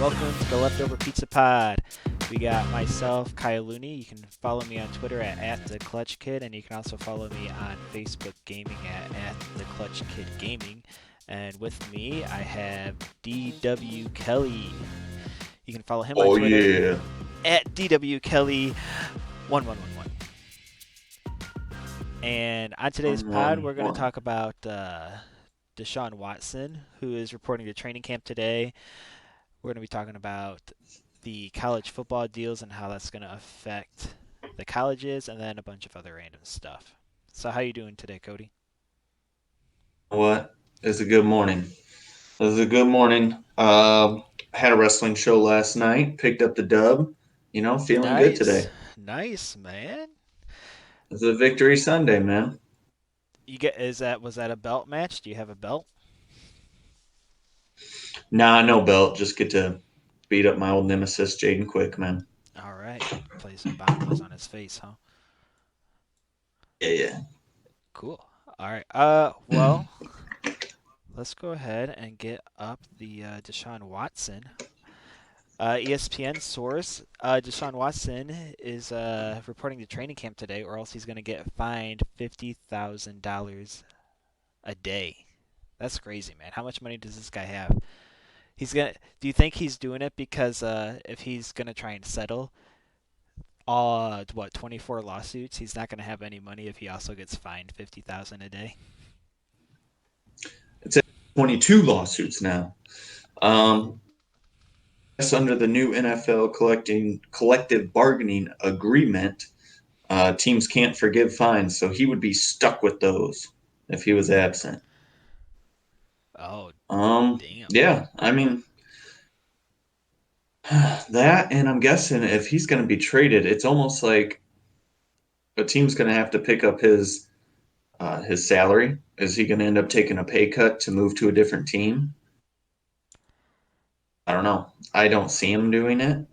Welcome to the Leftover Pizza Pod. We got myself, Kyle Looney. You can follow me on Twitter at @theclutchkid, and you can also follow me on Facebook Gaming at @theclutchkidgaming. And with me, I have DW Kelly. You can follow him on Oh Twitter yeah. at DWKelly1111. And on today's pod, we're going to 111. talk about Deshaun Watson, who is reporting to training camp today. We're going to be talking about the college football deals and how that's going to affect the colleges, and then a bunch of other random stuff. So how you doing today, Cody? What? It's a good morning. It was a good morning. Had a wrestling show last night. Picked up the dub. Feeling good Nice. today. Nice, man. It's a victory Sunday, man. You get was that a belt match? Do you have a belt? Nah, no belt. Just get to beat up my old nemesis, Jaden Quick, man. All right. Play some bongos on his face, huh? Yeah, Cool. All right. Well, let's go ahead and get up the Deshaun Watson. ESPN source: Deshaun Watson is reporting to training camp today, or else he's going to get fined $50,000 a day. That's crazy, man. How much money does this guy have? He's gonna. Do you think he's doing it because if he's gonna try and settle all 24 lawsuits, he's not gonna have any money if he also gets fined 50,000 a day? it's at 22 lawsuits now. Um, that's under the new NFL collective bargaining agreement. Teams can't forgive fines, so he would be stuck with those if he was absent. Oh, damn. Yeah, I mean that, and I'm guessing if he's going to be traded, it's almost like a team's going to have to pick up his salary. Is he going to end up taking a pay cut to move to a different team? I don't know. I don't see him doing it.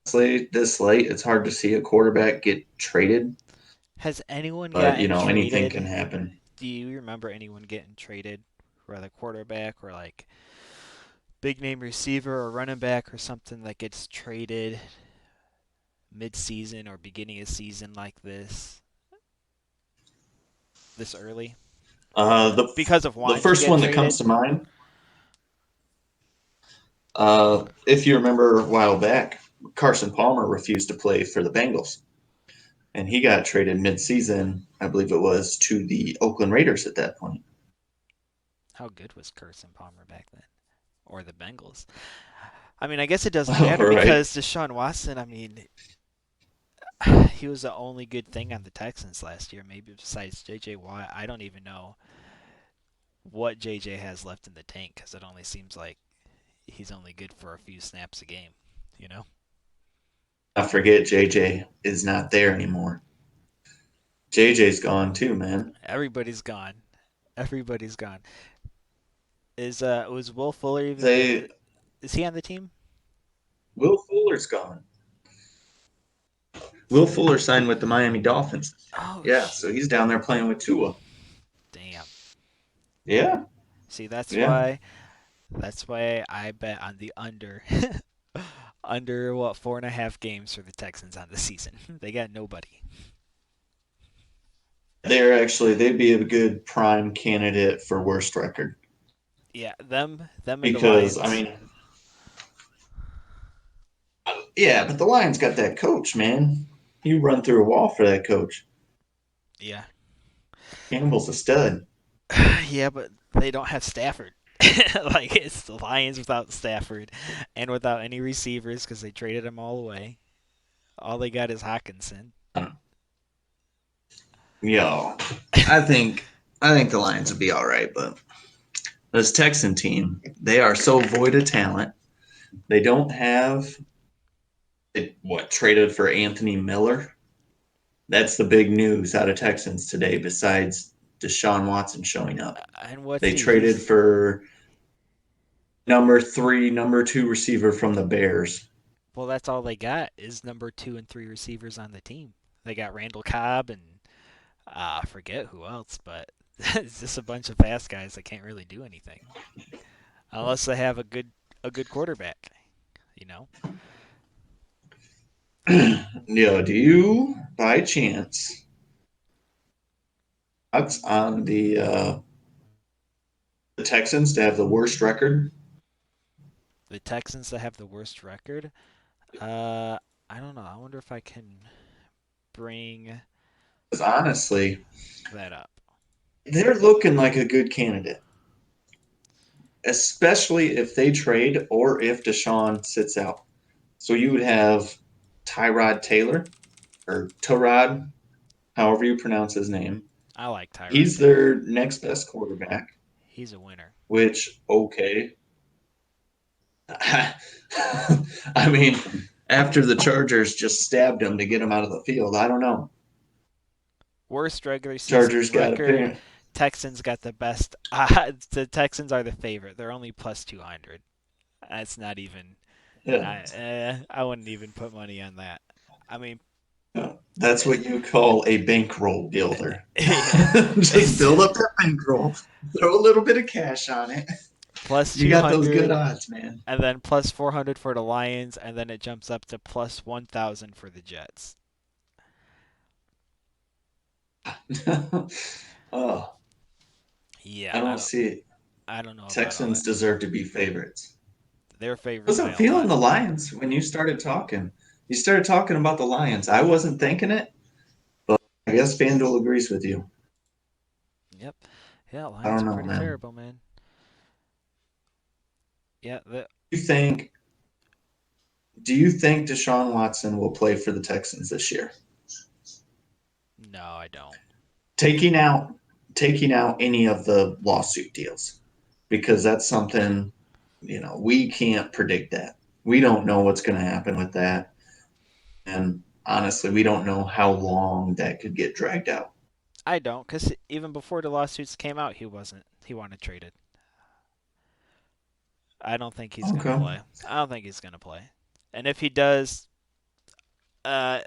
Honestly, this late, it's hard to see a quarterback get traded, Has anyone but gotten anything can traded? happen. Do you remember anyone getting traded, whether quarterback or like big name receiver or running back or something that gets traded mid-season or beginning of season like this early The because of the wanting to first get one that comes traded? to mind, if you remember a while back, Carson Palmer refused to play for the Bengals. And he got traded midseason, I believe it was, to the Oakland Raiders at that point. How good was Carson Palmer back then, or the Bengals? I mean, I guess it doesn't All matter right. because Deshaun Watson. I mean, he was the only good thing on the Texans last year, maybe besides J.J. Watt. I don't even know what J.J. has left in the tank because it only seems like he's only good for a few snaps a game. You know, I forget JJ is not there anymore. JJ's gone too, man. everybody's gone. Everybody's gone. Was Will Fuller even They is he on the team? Will Fuller's gone. Will Fuller signed with the Miami Dolphins. Oh Yeah, so shit! he's down there playing with Tua. Damn. Yeah, See, that's yeah. why that's why I bet on the under. Under what 4.5 games for the Texans on the season. They got nobody. They'd be a good prime candidate for worst record Yeah, them and the because Lions. yeah, but the Lions got that coach, man. You run through a wall for that coach. Yeah. Campbell's a stud. Yeah, but they don't have Stafford. Like it's the Lions without Stafford and without any receivers because they traded them all away. All they got is Hawkinson. Yo, I think the Lions would be all right, but this Texan team, they are so void of talent. They don't have what traded for Anthony Miller. That's the big news out of Texans today. Besides Deshaun Watson showing up, And what's they he? traded He's for number three, number two receiver from the Bears. well. That's all they got is number 2 and 3 receivers on the team. They got Randall Cobb and I forget who else, but it's just a bunch of fast guys that can't really do anything unless they have a good quarterback. You know, Yeah, do you by chance odds on the Texans to have the worst record? the Texans that have the worst record. Uh, I don't know. I wonder if I can bring Because honestly, that up. they're looking like a good candidate, especially if they trade or if Deshaun sits out. So you would have Tyrod Taylor or Tyrod, however you pronounce his name. I like Tyrod He's Taylor. their next best quarterback, He's a winner. which, okay. I mean, after the Chargers just stabbed him to get him out of the field, I don't know. Worst regular season Chargers got a record. parent. Texans got the best. The Texans are the favorite. They're only plus 200. That's not even. Yeah, I wouldn't even put money on that. I mean, yeah. That's what you call a bankroll builder. yeah, Just it's build up that bankroll, throw a little bit of cash on it. plus You got those good 200, odds, man. and then plus 400 for the Lions, and then it jumps up to plus 1,000 for the Jets. Oh, Yeah, I don't see it. I don't know about all Texans that. deserve to be favorites. They're I favored by wasn't a feeling lot. the Lions when you started talking. You started talking about the Lions. I wasn't thinking it, but I guess FanDuel agrees with you. Yep. Yeah, I Lions don't are know, pretty man. terrible, man. Yeah, You think? Do you think Deshaun Watson will play for the Texans this year? no, I don't. Taking out taking out any of the lawsuit deals, because that's something we can't predict that. We don't know what's going to happen with that, and honestly, we don't know how long that could get dragged out. I don't, because even before the lawsuits came out, he wasn't. He wanted traded. I don't think he's gonna Okay. play. I don't think he's gonna play. And if he does, uh,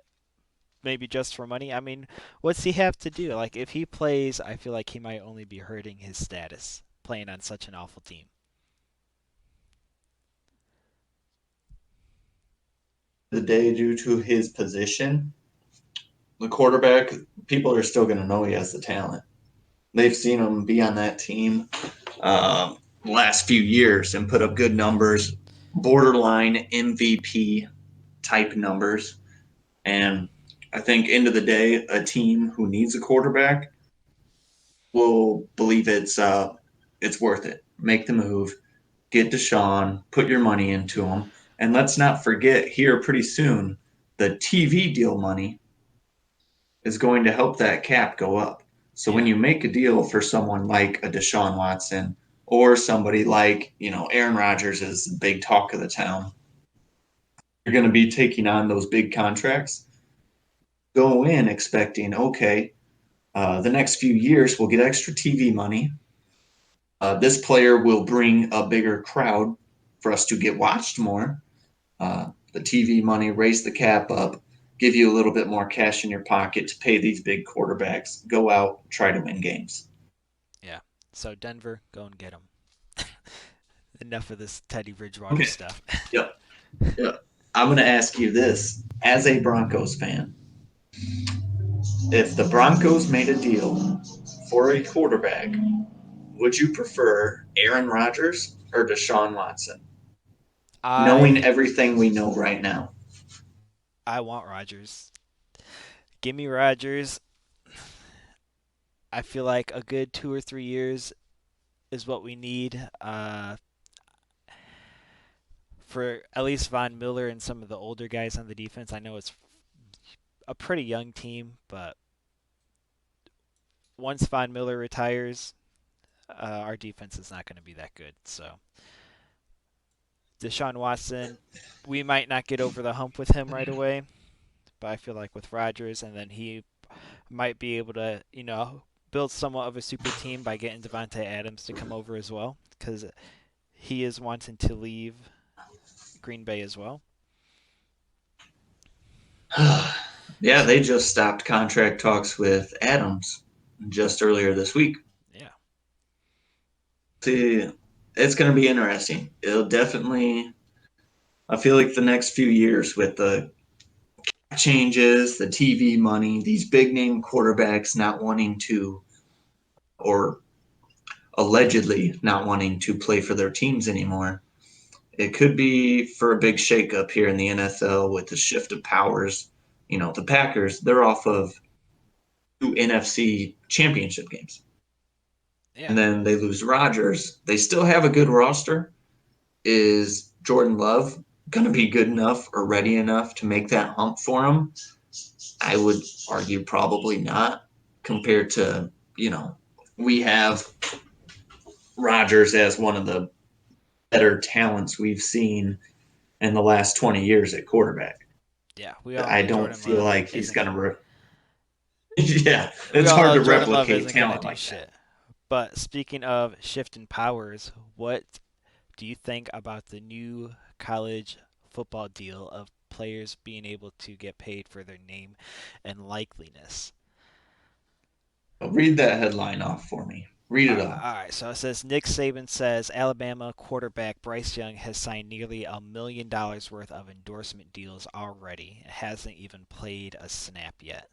maybe just for money. I mean, what's he have to do? Like, if he plays, I feel like he might only be hurting his status playing on such an awful team. The day, due to his position, the quarterback, people are still going to know he has the talent. They've seen him be on that team last few years and put up good numbers, borderline MVP type numbers. And I think end of the day, a team who needs a quarterback will believe it's worth it. Make the move, get Deshaun, put your money into him, and let's not forget here pretty soon the TV deal money is going to help that cap go up. So when Yeah, you make a deal for someone like a Deshaun Watson or somebody like, Aaron Rodgers is the big talk of the town, you're going to be taking on those big contracts. Go in expecting, okay, the next few years we'll get extra TV money. This player will bring a bigger crowd for us to get watched more. The TV money, raise the cap up, give you a little bit more cash in your pocket to pay these big quarterbacks. Go out, try to win games. yeah. So Denver, go and get him. Enough of this Teddy Bridgewater Okay. stuff. Yep. Yep. I'm going to ask you this as a Broncos fan. If the Broncos made a deal for a quarterback, would you prefer Aaron Rodgers or Deshaun Watson? Knowing I everything we know right now. I want Rodgers. Give me Rodgers. I feel like a good 2 or 3 years is what we need for at least Von Miller and some of the older guys on the defense. I know it's a pretty young team, but once Von Miller retires, our defense is not going to be that good. So Deshaun Watson, we might not get over the hump with him right away, but I feel like with Rodgers, and then he might be able to, build somewhat of a super team by getting Devontae Adams to come over as well, because he is wanting to leave Green Bay as well. Yeah, So they just stopped contract talks with Adams just earlier this week. yeah, See, it's going to be interesting. It'll definitely I feel like the next few years with the changes, the TV money, these big name quarterbacks not wanting to, or allegedly not wanting to play for their teams anymore, it could be for a big shakeup here in the NFL with the shift of powers. You know, the Packers, they're off of two NFC championship games. Yeah. And then they lose Rodgers. They still have a good roster. Is Jordan Love going to be good enough or ready enough to make that hump for him? I would argue probably not compared to, you know, we have Rodgers as one of the better talents we've seen in the last 20 years at quarterback. Yeah, we all I know don't Jordan feel Love like he's isn't. going to. Yeah, We it's all hard know to Jordan Love replicate isn't gonna talent do like that. shit. But speaking of shifting powers, what do you think about the new college football deal of players being able to get paid for their name and likeliness? Read that headline off for me. Read it All off. right, so it says Nick Saban says Alabama quarterback Bryce Young has signed nearly $1 million worth of endorsement deals already. It hasn't even played a snap yet.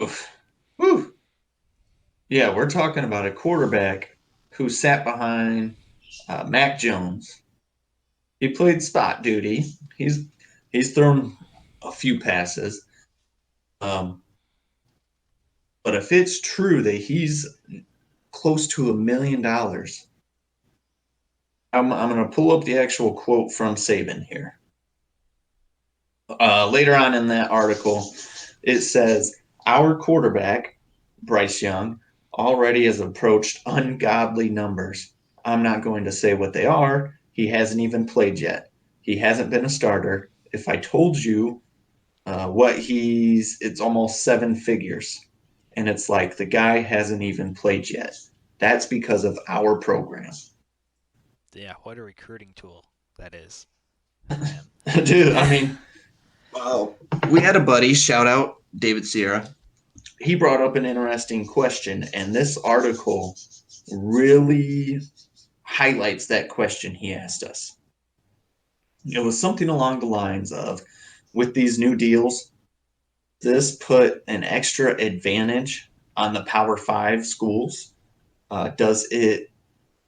Oof. Whew. Yeah, we're talking about a quarterback who sat behind Mac Jones. He played spot duty. He's thrown a few passes. Um, but if it's true that he's close to $1 million, I'm going to pull up the actual quote from Saban here. Later on in that article, it says, our quarterback, Bryce Young, already has approached ungodly numbers. I'm not going to say what they are. He hasn't even played yet. He hasn't been a starter. If I told you it's almost seven figures. And it's like the guy hasn't even played yet. That's because of our program. Yeah, what a recruiting tool that is for him. Dude, I mean, wow. We had a buddy, shout out David Sierra. He brought up an interesting question, and this article really highlights that question he asked us. It was something along the lines of, with these new deals, this put an extra advantage on the Power Five schools? Does it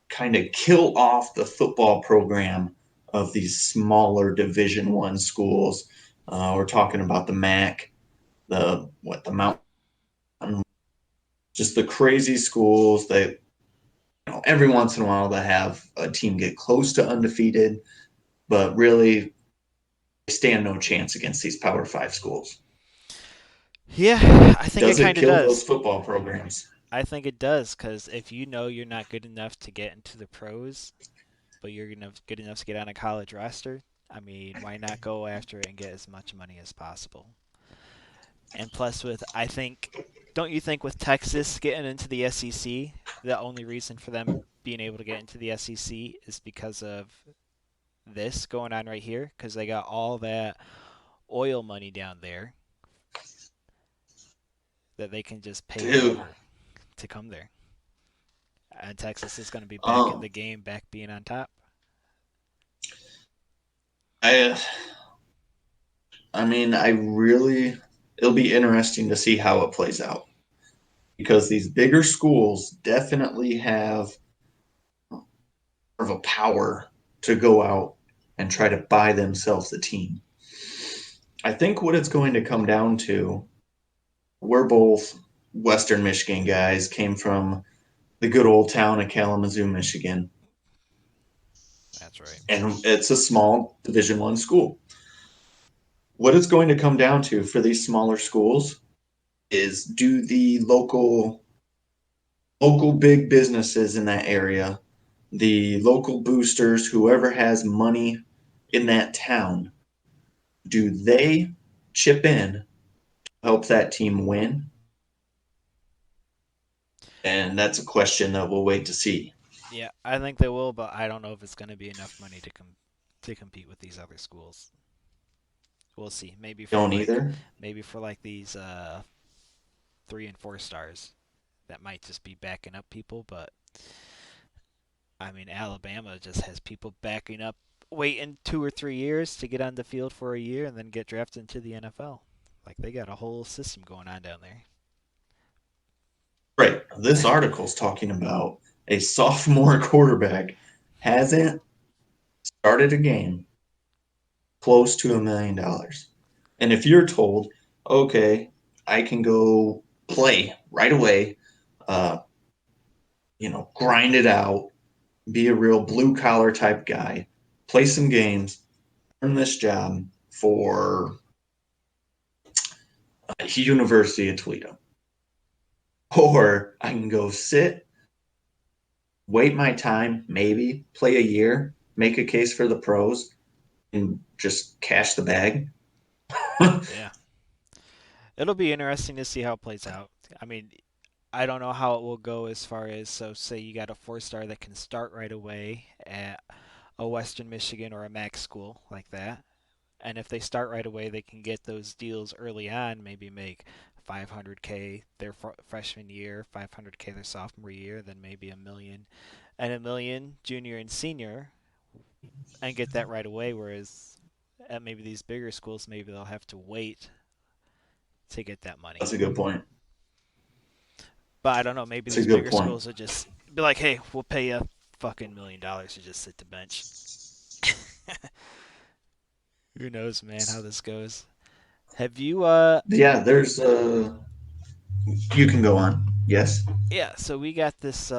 kind of kill off the football program of these smaller Division One schools? We're talking about the MAC, the Mountain, just the crazy schools that every once in a while they have a team get close to undefeated, but really stand no chance against these Power Five schools. Yeah, I think it Does it kind of kill those does. football programs? I think it does because if you know you're not good enough to get into the pros, but you're good enough to get on a college roster, I mean, why not go after it and get as much money as possible? And plus, I think, don't you think with Texas getting into the SEC, the only reason for them being able to get into the SEC is because of this going on right here? Because they got all that oil money down there that they can just pay Dude, whoever to come there. And Texas is going to be back in um, the game, back being on top. I I mean, it'll be interesting to see how it plays out because these bigger schools definitely have more of a power to go out and try to buy themselves a team. I think what it's going to come down to, we're both Western Michigan guys, came from the good old town of Kalamazoo, Michigan, That's right. and it's a small Division One school. What it's going to come down to for these smaller schools is, do the local big businesses in that area, the local boosters, whoever has money in that town, do they chip in to help that team win? And that's a question that we'll wait to see. Yeah, I think they will, but I don't know if it's going to be enough money to compete with these other schools. We'll see. Don't either. Maybe for like these 3 and 4 stars that might just be backing up people, but I mean, Alabama just has people backing up, waiting 2 or 3 years to get on the field for a year and then get drafted into the NFL. Like they got a whole system going on down there. Right. This article's talking about a sophomore quarterback hasn't started a game close to $1 million. And if you're told, okay, I can go play right away, uh, grind it out, be a real blue collar type guy, play some games, earn this job for University of Toledo. Or I can go sit, wait my time, maybe play a year, make a case for the pros, and just cash the bag. Yeah. It'll be interesting to see how it plays out. I mean, I don't know how it will go as far as, so say you got a 4 star that can start right away at a Western Michigan or a Mac school like that. And if they start right away, they can get those deals early on, maybe make 500K their freshman year, 500K their sophomore year, then maybe a million and a million junior and senior, and get that right away. Whereas at maybe these bigger schools, maybe they'll have to wait to get that money. That's a good point. But I don't know. Maybe That's a these good bigger point. schools will just be like, "Hey, we'll pay you fucking $1 million to just sit the bench." Who knows, man? How this goes? Have you Yeah, there's you can go on. Yes. Yeah, so we got this.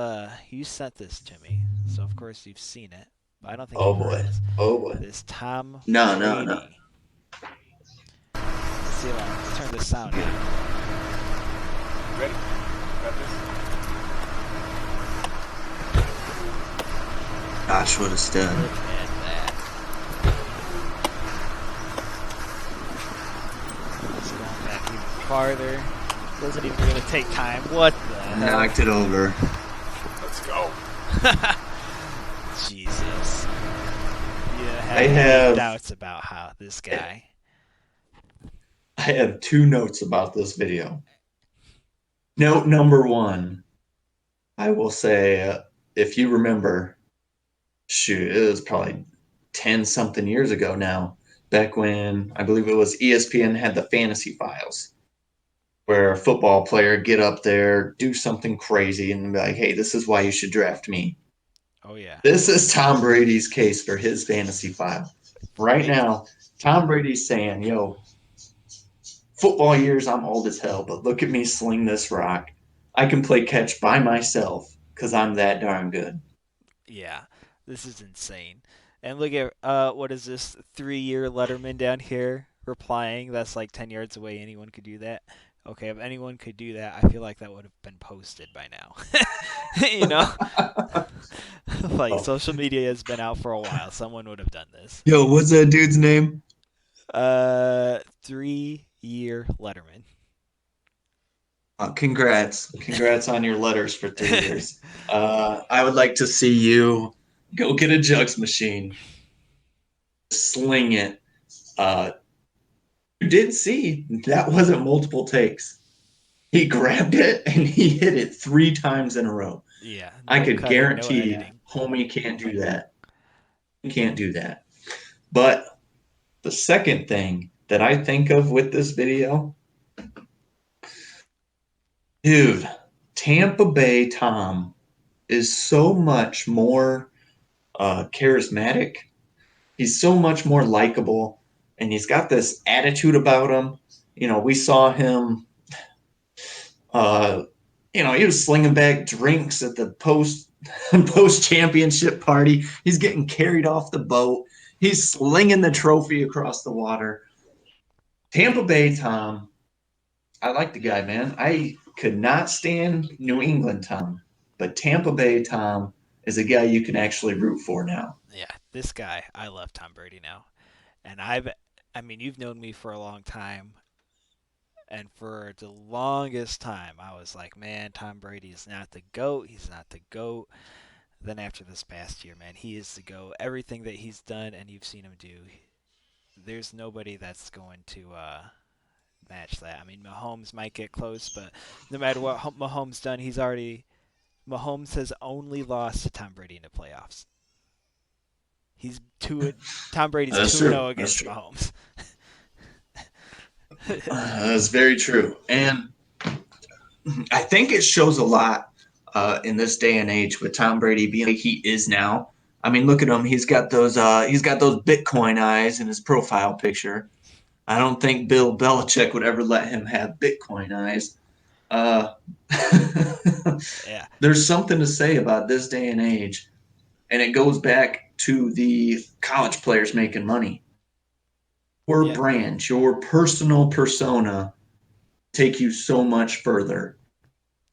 You sent this to me, so of course you've seen it, but I don't think Oh you've heard boy. this. Oh boy. This Tom No, no, no. Brady. Let's see if I can turn the sound down. You ready? Got this? Gosh, what a stud. Look at that. Just going back even farther. Doesn't even really take time. What the hell? Knocked it over. Let's go. Jesus. You I have any have doubts about how this guy? I have two notes about this video. Note number one, I will say, if you remember, shoot, it was probably 10 something years ago now, back when I believe it was ESPN had the fantasy files, where a football player get up there, do something crazy, and be like, hey, this is why you should draft me. Oh yeah. This is Tom Brady's case for his fantasy file. Right Right. now, Tom Brady's saying, yo, football years, I'm old as hell, but look at me sling this rock. I can play catch by myself because I'm that darn good. Yeah, this is insane. And look at what is this 3 year Letterman down here replying? That's like 10 yards away. Anyone could do that. Okay, if anyone could do that, I feel like that would have been posted by now. you know, like Oh. social media has been out for a while. Someone would have done this. Yo, what's that dude's name? 3 year Letterman. Congrats. Congrats on your letters for 3 years. I would like to see you go get a jugs machine, sling it. Uh, you did see that wasn't multiple takes. He grabbed it and he hit it 3 times in a row. Yeah, I no could cutting, no guarantee editing. homie can't do that. He can't do that. But the second thing that I think of with this video, dude, Tampa Bay Tom is so much more charismatic. He's so much more likable, and he's got this attitude about him. We saw him. Uh, he was slinging back drinks at the post championship party. He's getting carried off the boat. He's slinging the trophy across the water. Tampa Bay Tom, I like the guy, man. I could not stand New England Tom, but Tampa Bay Tom is a guy you can actually root for now. Yeah, this guy, I love Tom Brady now. And I mean, you've known me for a long time. And for the longest time, I was like, man, Tom Brady is not the GOAT. He's not the GOAT. Then after this past year, man, he is the GOAT. Everything that he's done and you've seen him do, there's nobody that's going to match that. I mean, Mahomes might get close, but no matter what Mahomes done, he's already Mahomes has only lost to Tom Brady in the playoffs. He's two. Tom Brady's That's 2-0 true. That's against true. Mahomes. That's very true. And I think it shows a lot in this day and age with Tom Brady being like he is now. I mean, look at him. He's got those Bitcoin eyes in his profile picture. I don't think Bill Belichick would ever let him have Bitcoin eyes. Uh, Yeah, there's something to say about this day and age, and it goes back to the college players making money. Your yeah. brand, your personal persona, take you so much further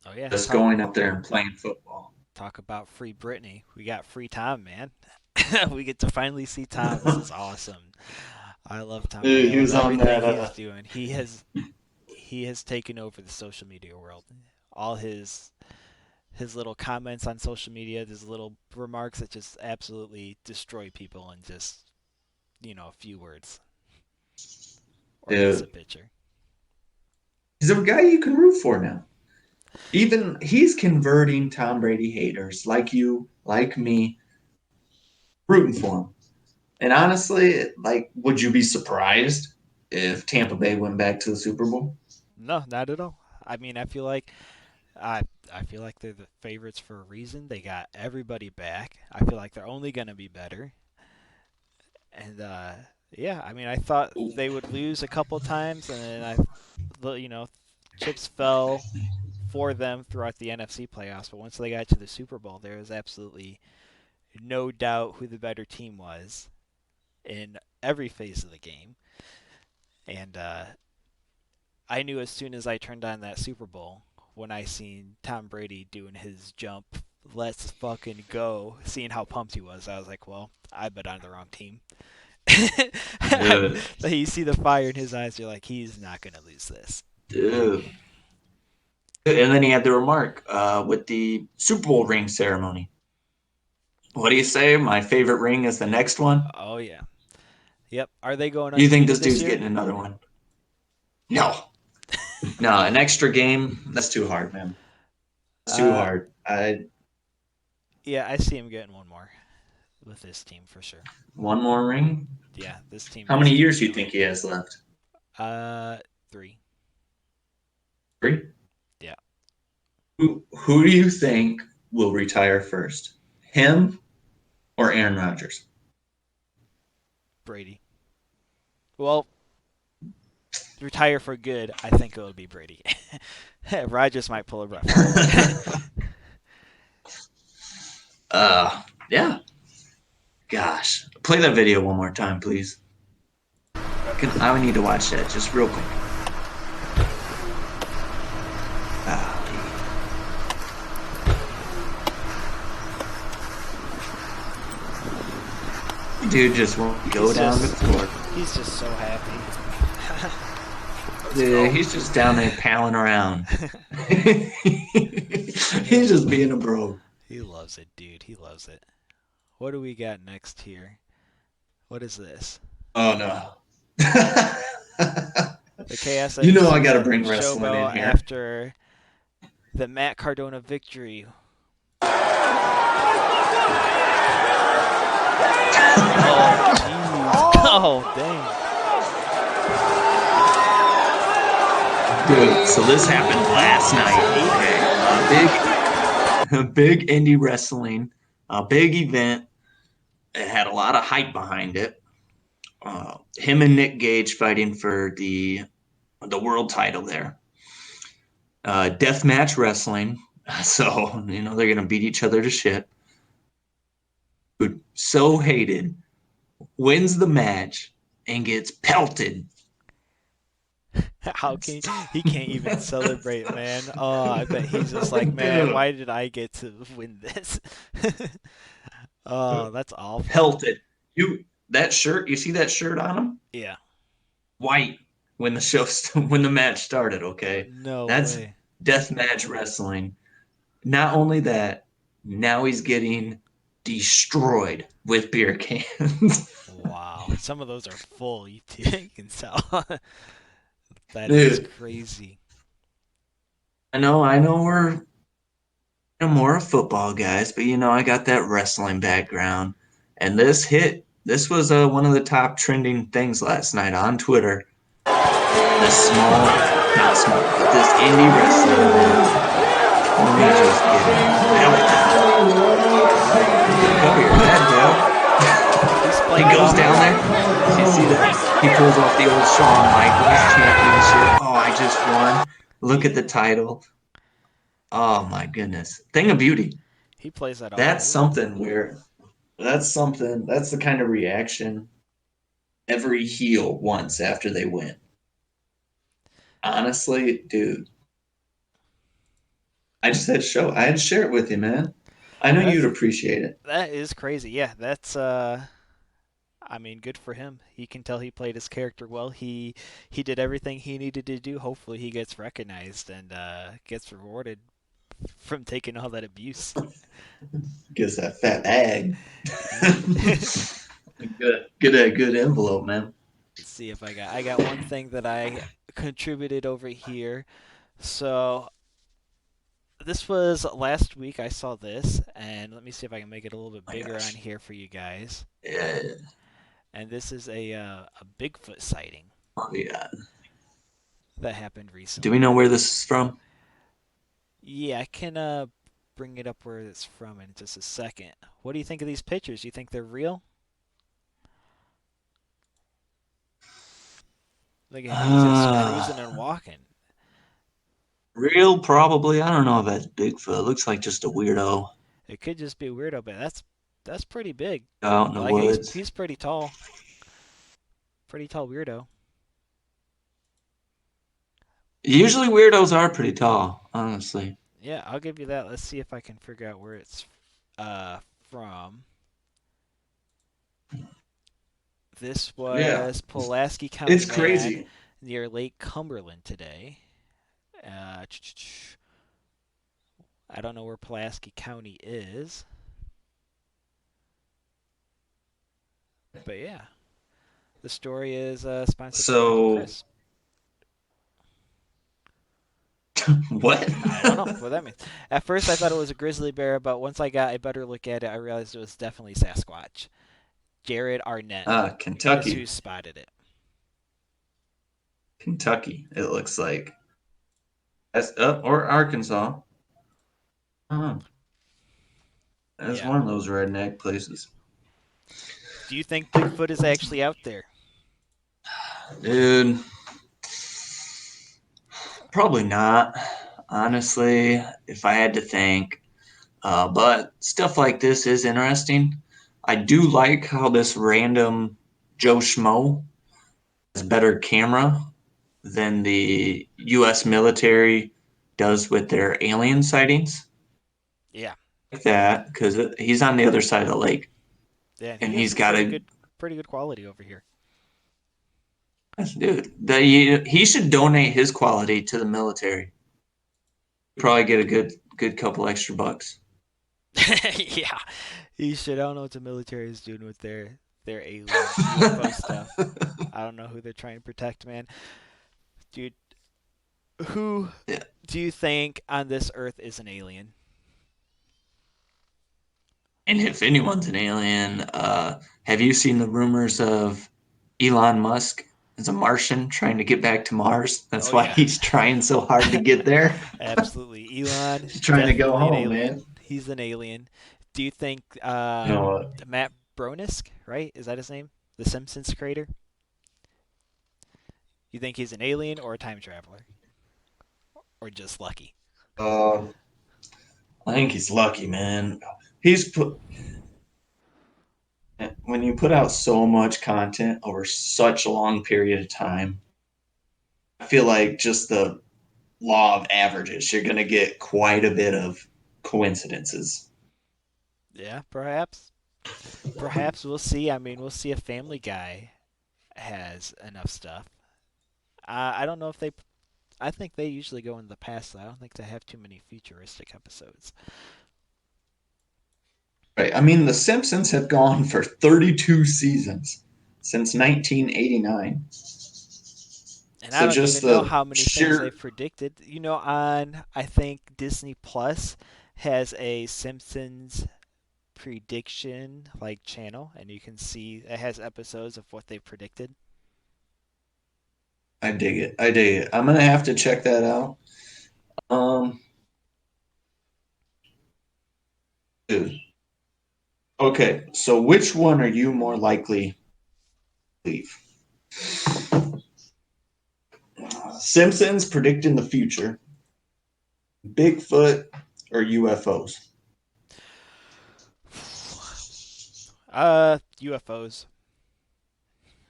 Oh yeah. just going out there and playing football. Talk about free Britney. We got free Tom, man. We get to finally see Tom. This is awesome. I love Tom Brady. Dude, I he love was on everything that. he's doing. He has taken over the social media world. All his little comments on social media, his little remarks that just absolutely destroy people in just a few words or paints a Dude, picture. he's a guy you can root for now. Even he's converting Tom Brady haters like you, like me, rooting for him. And honestly, like, would you be surprised if Tampa Bay went back to the Super Bowl? No, not at all. I mean, I feel like they're the favorites for a reason. They got everybody back. I feel like they're only gonna be better. And yeah, I mean, I thought they would lose a couple times, and then chips fell for them throughout the NFC playoffs. But once they got to the Super Bowl, there was absolutely no doubt who the better team was in every phase of the game. And I knew as soon as I turned on that Super Bowl when I seen Tom Brady doing his jump, let's fucking go, seeing how pumped he was, I was like, well, I bet on the wrong team. Dude, You see the fire in his eyes, you're like, he's not going to lose this. dude. And then he had the remark with the Super Bowl ring ceremony. What do you say? My favorite ring is the next one. Oh, yeah. Yep. Are they going You think undefeated this this dude's year? getting another one? No, no, an extra game. That's too hard, man. It's too Uh, hard. I yeah, I see him getting one more with this team for sure. One more ring. Yeah, this team How needs many to years keep do you going. think he has left? Uh, 3. 3. Yeah, Who do you think will retire first? Him or Aaron Rodgers? Brady. Well, retire for good, I think it would be Brady. Rodgers might pull a rough one, but Yeah. Gosh, play that video one more time, please. I need to watch that just real quick. Ah, dude just won't go he's down the just floor. he's just so happy. Let's Dude, go. he's just down there palling around. He's just being a bro. He loves it, dude. He loves it. What do we got next here? What is this? Oh no. The You know I KSIC gotta bring wrestling in showboat here. after the Matt Cardona victory. Oh, jeez. Oh, dang. Dude, so this happened last night. Okay, a big indie wrestling, a big event. It had a lot of hype behind it. Him and Nick Gage fighting for the world title there. Deathmatch wrestling, so they're gonna beat each other to shit. Dude, so hated, wins the match and gets pelted. How can he can't even celebrate, man? Oh, I bet he's just like, man, Dude, why did I get to win this? Oh, that's awful. pelted. That shirt, you see that shirt on him? Yeah. White when the when the match started. Okay, No that's way. deathmatch wrestling. Not only that, now he's getting destroyed with beer cans. Wow. Some of those are full. You can tell. That is Dude, crazy. I know we're I'm more of football guys, but I got that wrestling background. And this hit, this was one of the top trending things last night on Twitter. This small, not small, but this indie wrestler, man. Let me just get a meltdown. Cover your head, Dale. He's He playing it goes off down well. there. You see that? He pulls off the old Shawn Michaels championship. Oh, I just won. Look at the He title. Oh my goodness. Thing of beauty. he plays that off That's really well. something where that's the kind of reaction every heel wants after they win. Honestly, dude, I had to share it with you, man. I know you'd That's appreciate it. that is crazy. Yeah, that's I mean, good for him. He can tell he played his character well. He did everything he needed to do. Hopefully, he gets recognized and gets rewarded from taking all that abuse. Gives that fat bag. Yeah. Get a good envelope, man. Let's see if I got one thing that I contributed over here. So this was last week. I saw this, and let me see if I can make it a little bit Oh my bigger on gosh. here for you guys. Yeah. And this is a Bigfoot sighting Oh yeah. that happened Do we recently. know where this is from? Yeah, I can bring it up where it's from in just a second. What do you think of these pictures? Do you think they're real? Look at him. He's just cruising and Uh, walking. real, probably. I don't know if that's Bigfoot. Looks like just a weirdo It could just be a weirdo, but that's pretty big. out in the Like he's woods. he's pretty tall weirdo. Usually weirdos are pretty tall, honestly. Yeah, I'll give you that. Let's see if I can figure out where it's uh from. This Yeah, was Pulaski County it's man crazy. near Lake Cumberland today. Uh, I don't know where Pulaski County is, but yeah, the story is sponsored by Uncle So, Chris. what? I don't know what that means. At first, I thought it was a grizzly bear, but once I got a better look at it, I realized it was definitely Sasquatch. Jared Arnett is who Kentucky. spotted it. Kentucky, it looks like. That's up or Arkansas. Oh, that's Yeah. one of those redneck places. Do you think Bigfoot is actually out there? Dude, probably not. Honestly, if I had to think. But stuff like this is interesting. I do like how this random Joe Schmo has better camera than the U.S. military does with their alien sightings. Yeah. Like that, because he's on the other side of the lake, Yeah, and he has he's some got a pretty good quality over here. dude. He should donate his quality to the military. Probably get a good couple extra bucks. Yeah, he should. I don't know what the military is doing with their alien UFO stuff. I don't know who they're trying to protect, man. Dude, who Yeah. do you think on this Earth is an alien? And if anyone's an alien, have you seen the rumors of Elon Musk as a Martian trying to get back to Mars? That's Oh why yeah, he's trying so hard to get there. absolutely. Elon, He's trying to go definitely an home, man. alien. He's an alien. Do you think You know what? Matt Bronisk, right? Is that his name? The Simpsons creator? You think he's an alien or a time traveler? Or just lucky? Uh, I think he's lucky, man. He's put when you put out so much content over such a long period of time. I feel like just the law of averages, you're going to get quite a bit of coincidences. Yeah, perhaps. Perhaps we'll see. I mean, we'll see if Family Guy has enough stuff. I don't know if they. I think they usually go in the past. Though. I don't think they have too many futuristic episodes. Right. I mean, The Simpsons have gone for 32 seasons since 1989. And I So don't just even know the how many things sheer they've predicted. On I think Disney Plus has a Simpsons prediction like channel, and you can see it has episodes of what they predicted. I dig it. I dig it. I'm gonna have to check that out. Um, dude. Okay, so which one are you more likely to believe? Simpsons predicting the future, Bigfoot, or UFOs? UFOs.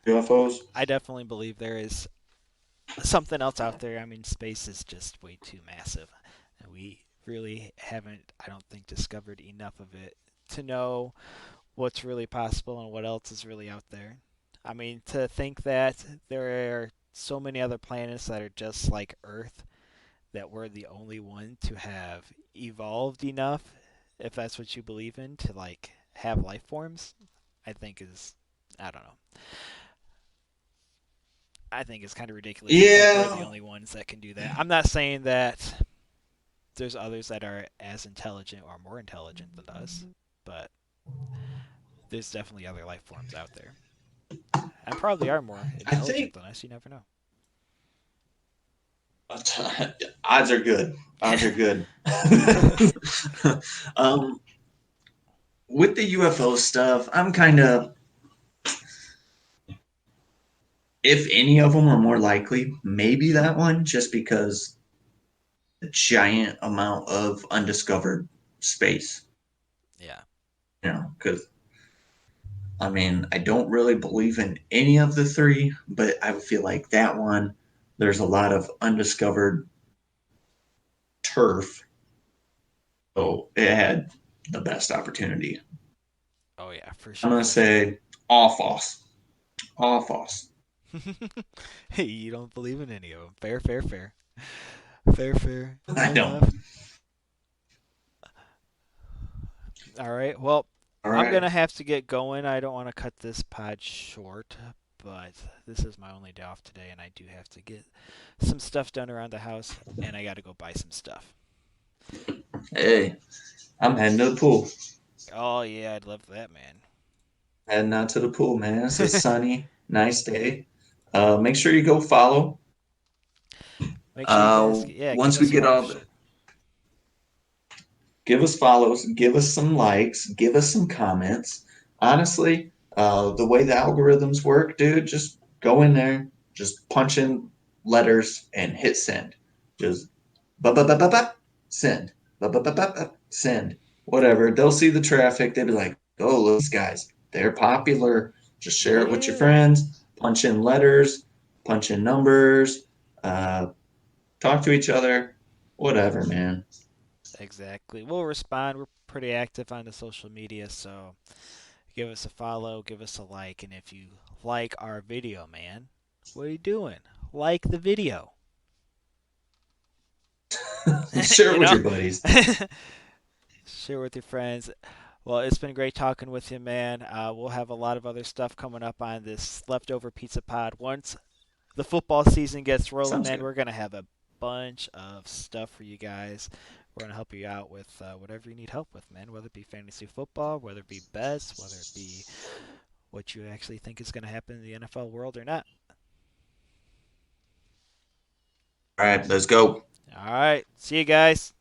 UFOs? I definitely believe there is something else out there. I mean, space is just way too massive, and we really haven't, I don't think, discovered enough of it to know what's really possible and what else is really out there. I mean, to think that there are so many other planets that are just like Earth, that we're the only one to have evolved enough, if that's what you believe in, to like have life forms, I think is, I don't know. I think it's kind of ridiculous to think we're the Yeah, only ones that can do that. I'm not saying that there's others that are as intelligent or more intelligent than us, but there's definitely other life forms out there. And probably are more I intelligent think than us, you never know. odds are good. Odds are good. um, with the UFO stuff, I'm kind of, if any of them are more likely, maybe that one, just because the giant amount of undiscovered space. Yeah. Because I mean, I don't really believe in any of the three, but I feel like that one, there's a lot of undiscovered turf. So it had the best opportunity. Oh yeah, for I'm sure, gonna for sure. say off us, off us. Hey, you don't believe in any of them. Fair, fair, fair. Fair, fair. I No don't. laugh. All right. Well, All I'm right, gonna have to get going. I don't want to cut this pod short, but this is my only day off today, and I do have to get some stuff done around the house, and I got to go buy some stuff. hey, I'm heading to the pool. Oh yeah, I'd love that, man. Heading out to the pool, man. It's a sunny, nice day. Make sure you go follow. Make sure you guys, yeah, give Once we us get all follows. the, give us follows, give us some likes, give us some comments. Honestly, the way the algorithms work, dude, just go in there, just punch in letters and hit send. Just ba ba ba ba ba send. Ba ba ba ba ba send. Whatever. They'll see the traffic. They'll be like, oh, look, these guys, they're popular. Just share it with your Yeah, friends. Punch in letters, punch in numbers, uh, talk to each other. Whatever, man. exactly. We'll respond. We're pretty active on the social media, so give us a follow, give us a like, and if you like our video, man, what are you doing? Like the video. Share it you with know? your buddies. Share with your friends. Well, it's been great talking with you, man. We'll have a lot of other stuff coming up on this leftover pizza pod. Once the football season gets rolling, Sounds man, good. we're gonna have a bunch of stuff for you guys. We're gonna help you out with whatever you need help with, man. Whether it be fantasy football, whether it be bets, whether it be what you actually think is gonna happen in the NFL world or not. All right, let's go. All right, see you guys.